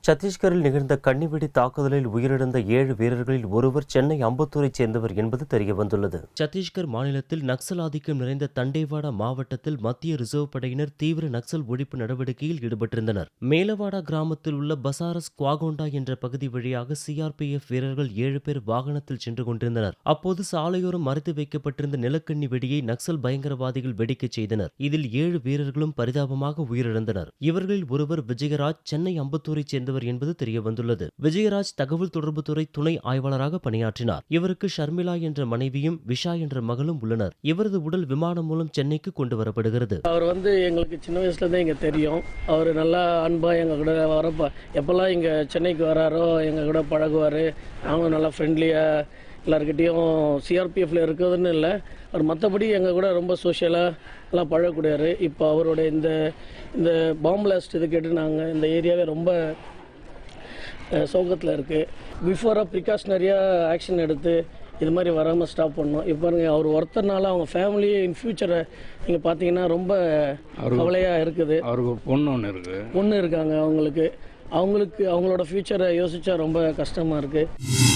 சத்தீஸ்கரில் நிகழ்ந்த கன்னிவெடி தாக்குதலில் உயிரிழந்த 7 வீரர்களில் ஒருவர் சென்னை அம்பத்தூரைச் சேர்ந்தவர் என்பது தெரியவந்துள்ளது. சத்தீஸ்கர் மாநிலத்தில் நக்சல் ஆதிக்கம் நிறைந்த தண்டேவாடா மாவட்டத்தில் மத்திய ரிசர்வ் படையினர் தீவிர நக்சல் ஒழிப்பு நடவடிக்கையில் ஈடுபட்டிருந்தனர். மேலவாடா கிராமத்தில் உள்ள பசாரஸ் குவாகோண்டா என்ற பகுதி வழியாக சிஆர்பிஎஃப் வீரர்கள் 7 பேர் வாகனத்தில் சென்று கொண்டிருந்தனர். அப்போது சாலையோரம் மறைத்து வைக்கப்பட்டிருந்த நிலக்கண்ணி வெடியை நக்சல் பயங்கரவாதிகள் வெடிக்கச் செய்தனர். இதில் 7 வீரர்களும் பரிதாபமாக உயிரிழந்தனர். இவர்களில் ஒருவர் விஜயராஜ், சென்னை அம்பத்தூரைச் சேர்ந்தவர் என்பது தெரியவந்துள்ளது. விஜயராஜ் தகவல் தொடர்புத்துறை துணை ஆய்வாளராக பணியாற்றினார். இவருக்கு ஷர்மிளா என்ற மனைவியும் விஷா என்ற மகளும் உள்ளனர். இவரது உடல் விமானம் மூலம் சென்னைக்கு கொண்டு வரப்படுகிறது. அவர் எங்களுக்கு சின்ன வயசுல இருந்தே இங்க தெரியும். அவர் நல்லா அன்பா எங்க கூட வரப்ப எப்பெல்லாம் இங்க சென்னைக்கு வராரோ எங்க கூட பழகுவாரு. அவங்க நல்லா ஃப்ரெண்ட்லியா எல்லாருக்கிட்டையும் சிஆர்பிஎஃப்ல இருக்கிறதுன்னு இல்லை, அவர் மற்றபடி எங்கள் கூட ரொம்ப சோஷியலாக எல்லாம் பழகக்கூடியார். இப்போ அவரோட இந்த இந்த பாம் பிளாஸ்ட் இது கேட்டு நாங்கள் இந்த ஏரியாவே ரொம்ப சோகத்தில் இருக்குது. பிஃபோராக ப்ரிகாஷனரியாக ஆக்ஷன் எடுத்து இது மாதிரி வராமல் ஸ்டாப் பண்ணோம். இப்போ பாருங்கள், அவர் ஒருத்தர்னால அவங்க ஃபேமிலி இன் ஃபியூச்சரை நீங்கள் பார்த்தீங்கன்னா ரொம்ப கவலையாக இருக்குது. அவருக்கு பொண்ணு இருக்காங்க. அவங்களுக்கு அவங்களோட ஃபியூச்சரை யோசிச்சா ரொம்ப கஷ்டமாக இருக்குது.